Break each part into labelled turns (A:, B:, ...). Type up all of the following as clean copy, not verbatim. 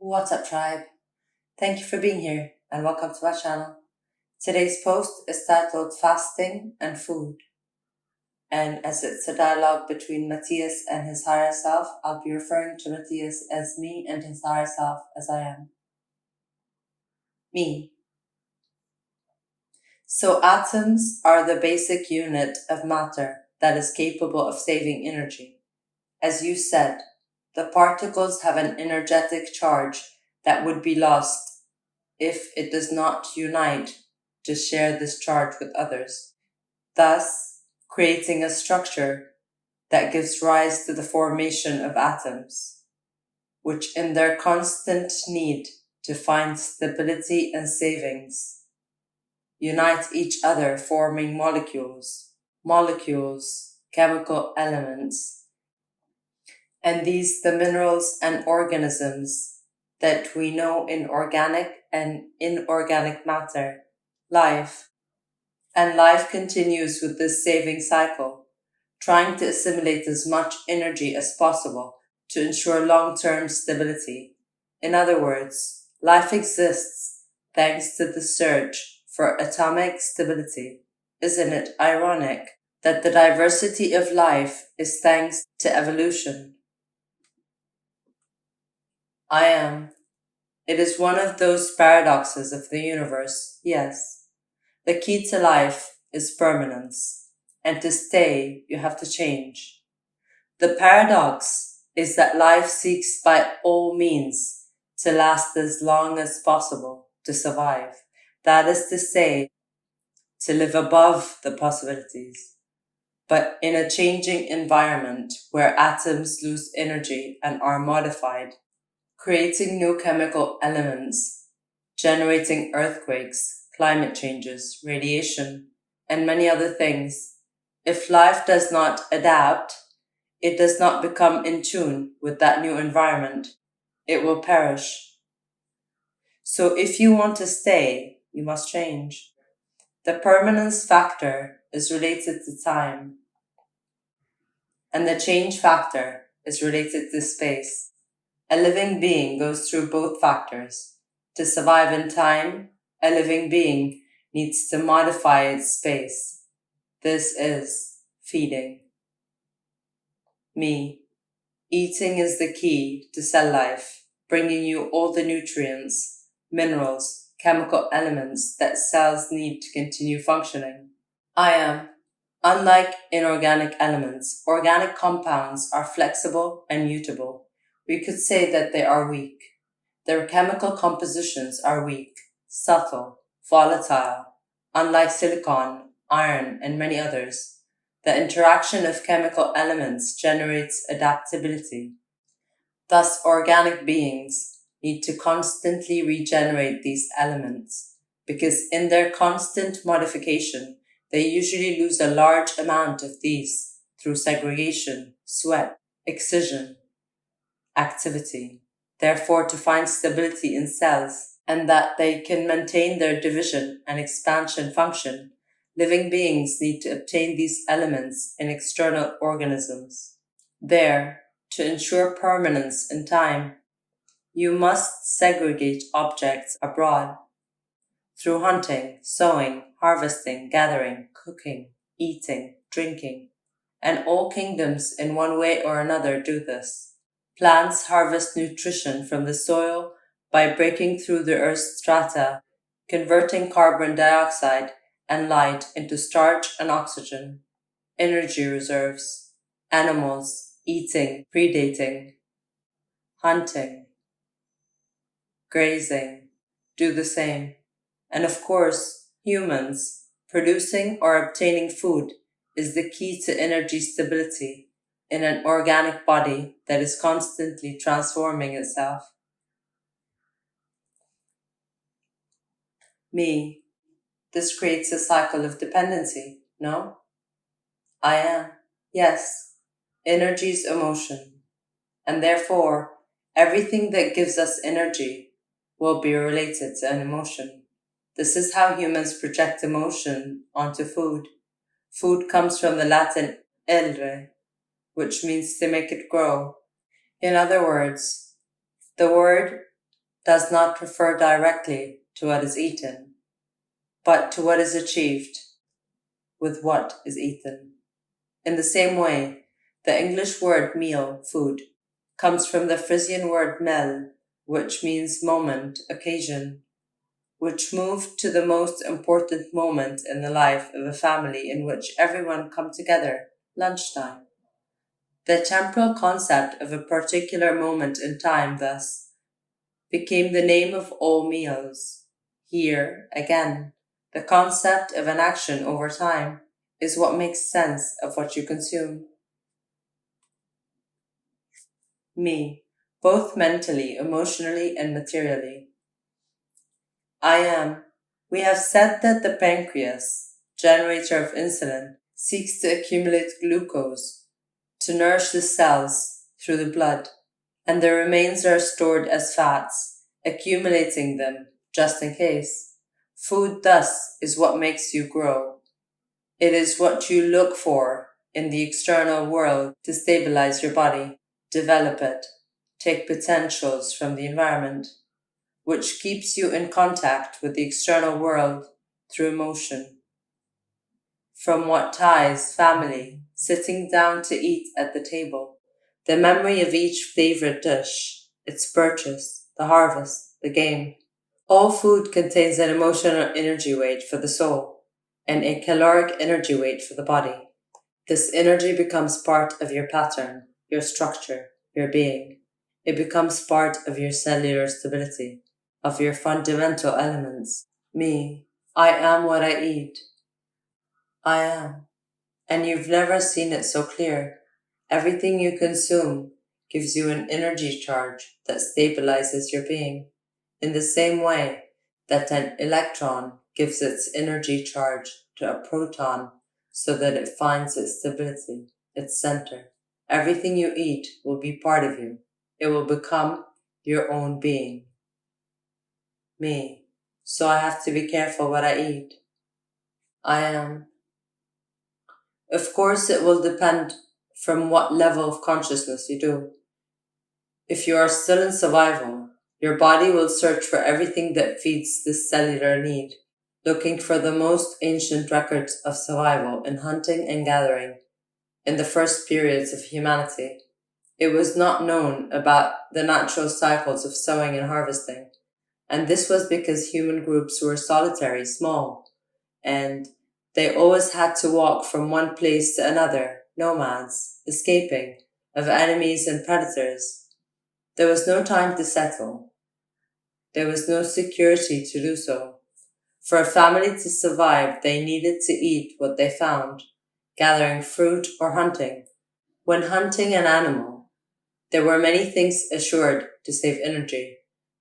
A: What's up, tribe? Thank you for being here and welcome to my channel. Today's post is titled Fasting and Food. And as it's a dialogue between Matias and his higher self, I'll be referring to Matias as me and his higher self as I am. Me. So atoms are the basic unit of matter that is capable of saving energy. As you said, the particles have an energetic charge that would be lost if it does not unite to share this charge with others, thus creating a structure that gives rise to the formation of atoms, which in their constant need to find stability and savings, unite each other forming molecules, chemical elements, and these the minerals and organisms that we know in organic and inorganic matter, life. And life continues with this saving cycle, trying to assimilate as much energy as possible to ensure long-term stability. In other words, life exists thanks to the search for atomic stability. Isn't it ironic that the diversity of life is thanks to evolution? I am. It is one of those paradoxes of the universe, yes. The key to life is permanence, and to stay, you have to change. The paradox is that life seeks by all means to last as long as possible, to survive. That is to say, to live above the possibilities. But in a changing environment where atoms lose energy and are modified, creating new chemical elements, generating earthquakes, climate changes, radiation, and many other things. If life does not adapt, it does not become in tune with that new environment, it will perish. So if you want to stay, you must change. The permanence factor is related to time, and the change factor is related to space. A living being goes through both factors. To survive in time, a living being needs to modify its space. This is feeding. Me. Eating is the key to cell life, bringing you all the nutrients, minerals, chemical elements that cells need to continue functioning. I am. Unlike inorganic elements, organic compounds are flexible and mutable. We could say that they are weak. Their chemical compositions are weak, subtle, volatile. Unlike silicon, iron, and many others, the interaction of chemical elements generates adaptability. Thus, organic beings need to constantly regenerate these elements, because in their constant modification, they usually lose a large amount of these through segregation, sweat, excision, activity. Therefore, to find stability in cells and that they can maintain their division and expansion function, living beings need to obtain these elements in external organisms. There, to ensure permanence in time, you must segregate objects abroad through hunting, sowing, harvesting, gathering, cooking, eating, drinking, and all kingdoms in one way or another do this. Plants harvest nutrition from the soil by breaking through the Earth's strata, converting carbon dioxide and light into starch and oxygen. Energy reserves. Animals eating, predating, hunting, grazing do the same. And of course, humans producing or obtaining food is the key to energy stability in an organic body that is constantly transforming itself. Me. This creates a cycle of dependency, no? I am. Yes. Energy is emotion. And therefore, everything that gives us energy will be related to an emotion. This is how humans project emotion onto food. Food comes from the Latin elre, which means to make it grow. In other words, the word does not refer directly to what is eaten, but to what is achieved with what is eaten. In the same way, the English word meal, food, comes from the Frisian word mel, which means moment, occasion, which moved to the most important moment in the life of a family in which everyone come together, lunchtime. The temporal concept of a particular moment in time, thus, became the name of all meals. Here, again, the concept of an action over time is what makes sense of what you consume. Me, both mentally, emotionally, and materially. I am. We have said that the pancreas, generator of insulin, seeks to accumulate glucose to nourish the cells through the blood, and the remains are stored as fats, accumulating them just in case. Food, thus, is what makes you grow. It is what you look for in the external world to stabilize your body, develop it, take potentials from the environment, which keeps you in contact with the external world through emotion. From what ties family, sitting down to eat at the table, the memory of each favorite dish, its purchase, the harvest, the game. All food contains an emotional energy weight for the soul and a caloric energy weight for the body. This energy becomes part of your pattern, your structure, your being. It becomes part of your cellular stability, of your fundamental elements. Me, I am what I eat. I am. And you've never seen it so clear. Everything you consume gives you an energy charge that stabilizes your being, in the same way that an electron gives its energy charge to a proton so that it finds its stability, its center. Everything you eat will be part of you. It will become your own being. Me. So I have to be careful what I eat. I am. Of course, it will depend from what level of consciousness you do. If you are still in survival, your body will search for everything that feeds this cellular need, looking for the most ancient records of survival in hunting and gathering in the first periods of humanity. It was not known about the natural cycles of sowing and harvesting, and this was because human groups were solitary, small, and they always had to walk from one place to another, nomads, escaping of enemies and predators. There was no time to settle. There was no security to do so. For a family to survive, they needed to eat what they found, gathering fruit or hunting. When hunting an animal, there were many things assured to save energy.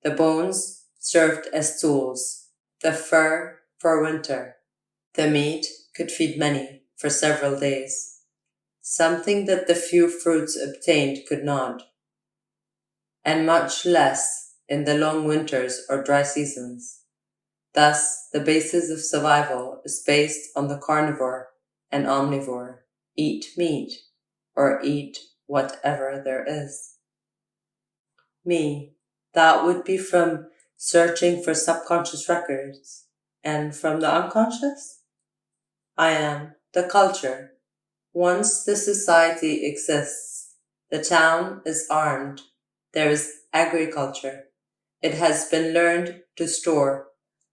A: The bones served as tools, the fur for winter. The meat could feed many for several days, something that the few fruits obtained could not, and much less in the long winters or dry seasons. Thus, the basis of survival is based on the carnivore and omnivore. Eat meat, or eat whatever there is. Me, that would be from searching for subconscious records, and from the unconscious? I am the culture. Once the society exists, the town is armed. There is agriculture. It has been learned to store.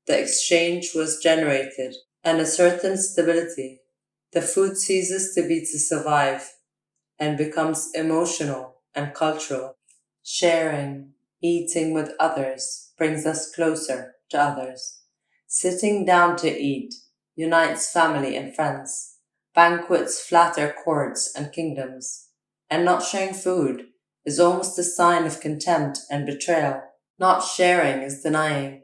A: The exchange was generated, and a certain stability. The food ceases to be to survive and becomes emotional and cultural. Sharing, eating with others brings us closer to others. Sitting down to eat unites family and friends. Banquets flatter courts and kingdoms. And not sharing food is almost a sign of contempt and betrayal. Not sharing is denying.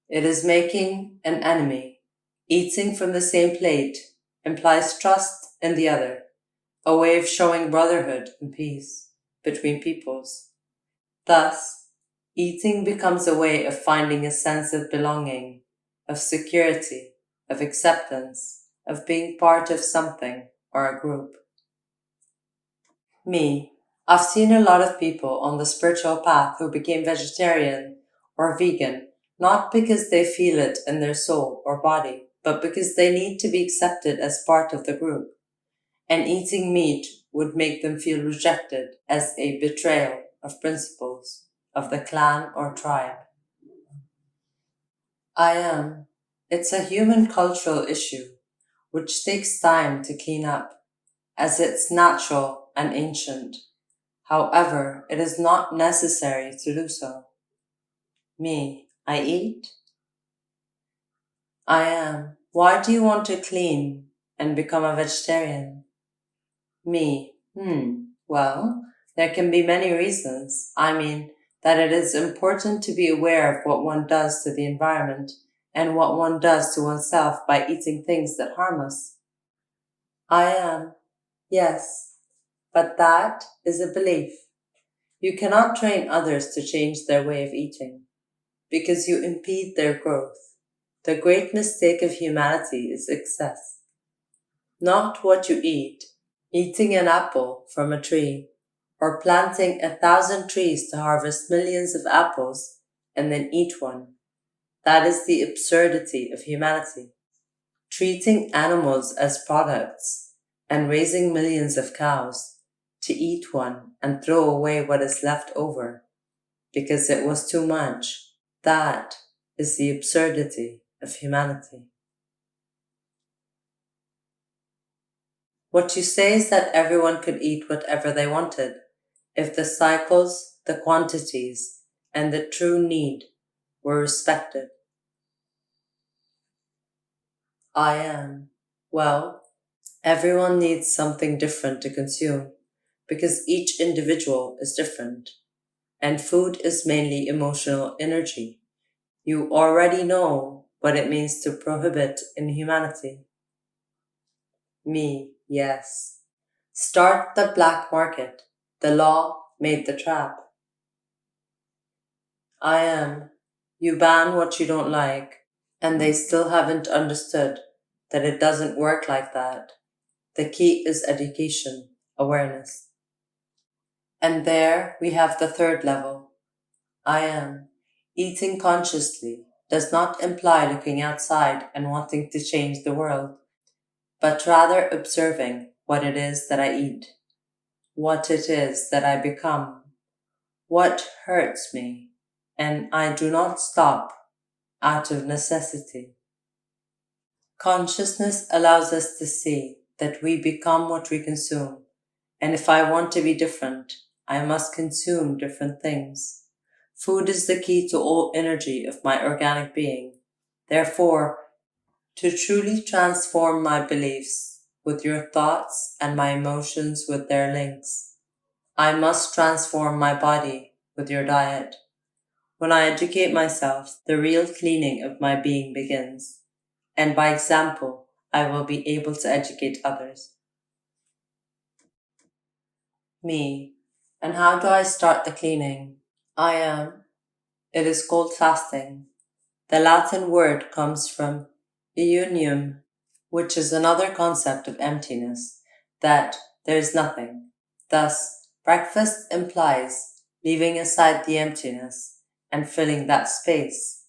A: It is making an enemy. Eating from the same plate implies trust in the other, a way of showing brotherhood and peace between peoples. Thus, eating becomes a way of finding a sense of belonging, of security, of acceptance, of being part of something or a group. Me, I've seen a lot of people on the spiritual path who became vegetarian or vegan, not because they feel it in their soul or body, but because they need to be accepted as part of the group. And eating meat would make them feel rejected as a betrayal of principles of the clan or tribe. I am. It's a human cultural issue which takes time to clean up, as it's natural and ancient. However, it is not necessary to do so. Me, I eat? I am. Why do you want to clean and become a vegetarian? Me, well, there can be many reasons. I mean, that it is important to be aware of what one does to the environment and what one does to oneself by eating things that harm us. I am. Yes, but that is a belief. You cannot train others to change their way of eating because you impede their growth. The great mistake of humanity is excess. Not what you eat, eating an apple from a tree, or planting 1,000 trees to harvest millions of apples and then eat one. That is the absurdity of humanity. Treating animals as products and raising millions of cows to eat one and throw away what is left over because it was too much. That is the absurdity of humanity. What you say is that everyone could eat whatever they wanted if the cycles, the quantities, and the true need were respected. I am. Well, everyone needs something different to consume because each individual is different. And food is mainly emotional energy. You already know what it means to prohibit inhumanity. Me, yes. Start the black market. The law made the trap. I am. You ban what you don't like, and they still haven't understood that it doesn't work like that. The key is education, awareness. And there we have the third level. I am. Eating consciously does not imply looking outside and wanting to change the world, but rather observing what it is that I eat, what it is that I become, what hurts me, and I do not stop out of necessity. Consciousness allows us to see that we become what we consume, and if I want to be different, I must consume different things. Food is the key to all energy of my organic being. Therefore, to truly transform my beliefs with your thoughts and my emotions with their links, I must transform my body with your diet. When I educate myself, the real cleaning of my being begins, and by example, I will be able to educate others. Me. And how do I start the cleaning? I am. It is called fasting. The Latin word comes from iunium, which is another concept of emptiness, that there is nothing. Thus, breakfast implies leaving aside the emptiness and filling that space.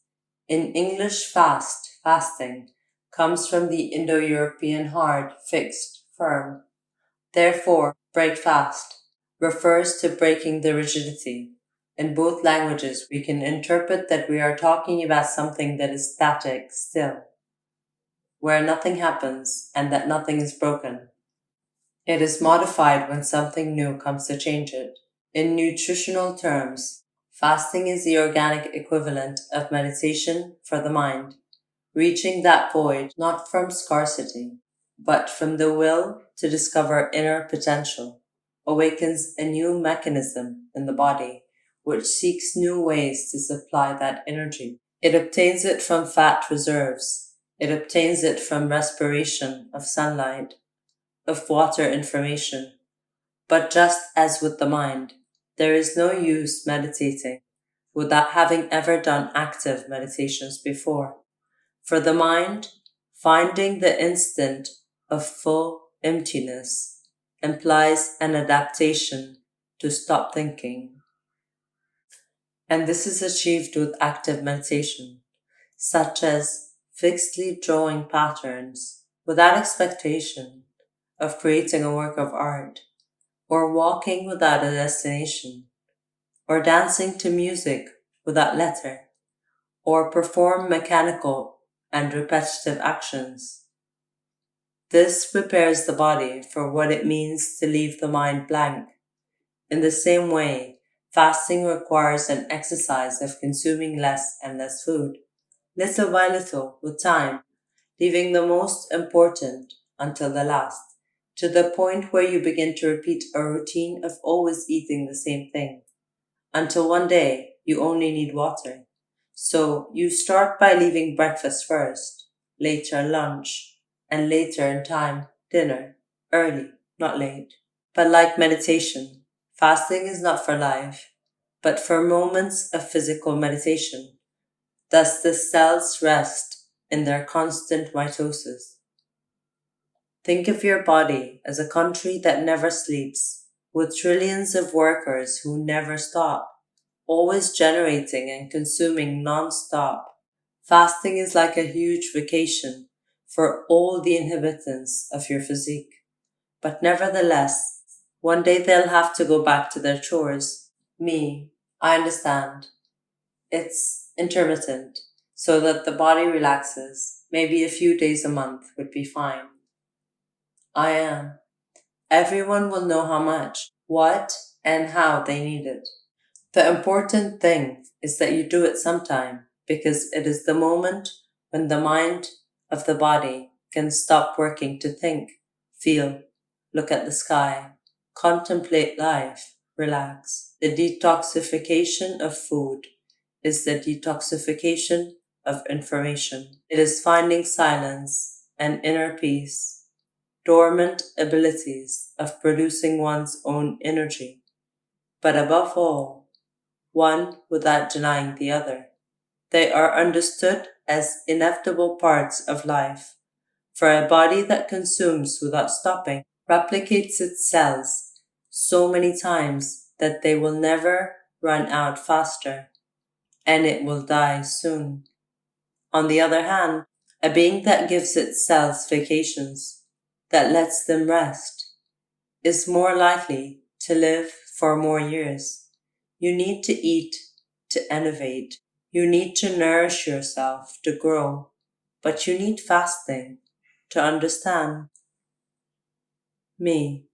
A: In English, fasting, comes from the Indo-European hard, fixed, firm. Therefore, break fast refers to breaking the rigidity. In both languages, we can interpret that we are talking about something that is static, still, where nothing happens and that nothing is broken. It is modified when something new comes to change it. In nutritional terms, fasting is the organic equivalent of meditation for the mind, reaching that void not from scarcity, but from the will to discover inner potential, awakens a new mechanism in the body, which seeks new ways to supply that energy. It obtains it from fat reserves. It obtains it from respiration of sunlight, of water information. But just as with the mind, there is no use meditating without having ever done active meditations before. For the mind, finding the instant of full emptiness implies an adaptation to stop thinking. And this is achieved with active meditation, such as fixedly drawing patterns without expectation of creating a work of art, or walking without a destination, or dancing to music without letter, or perform mechanical and repetitive actions. This prepares the body for what it means to leave the mind blank. In the same way, fasting requires an exercise of consuming less and less food, little by little, with time, leaving the most important until the last, to the point where you begin to repeat a routine of always eating the same thing, until one day you only need water. So you start by leaving breakfast first, later lunch, and later in time dinner, early, not late. But like meditation, fasting is not for life, but for moments of physical meditation. Thus the cells rest in their constant mitosis. Think of your body as a country that never sleeps, with trillions of workers who never stop, always generating and consuming non-stop. Fasting is like a huge vacation for all the inhabitants of your physique. But nevertheless, one day they'll have to go back to their chores. Me, I understand. It's intermittent, so that the body relaxes. Maybe a few days a month would be fine. I am. Everyone will know how much, what, and how they need it. The important thing is that you do it sometime, because it is the moment when the mind of the body can stop working to think, feel, look at the sky, contemplate life, relax. The detoxification of food is the detoxification of information. It is finding silence and inner peace, dormant abilities of producing one's own energy. But above all, one without denying the other. They are understood as inevitable parts of life, for a body that consumes without stopping replicates its cells so many times that they will never run out faster, and it will die soon. On the other hand, a being that gives its cells vacations, that lets them rest, is more likely to live for more years. You need to eat to innovate. You need to nourish yourself to grow. But you need fasting to understand. Me.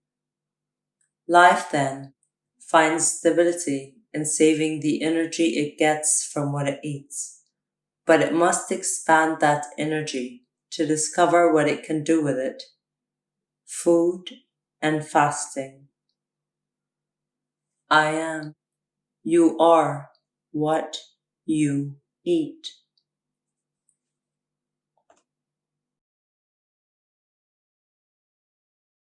A: Life then finds stability in saving the energy it gets from what it eats. But it must expand that energy to discover what it can do with it. Food and fasting. I am. You are what you eat.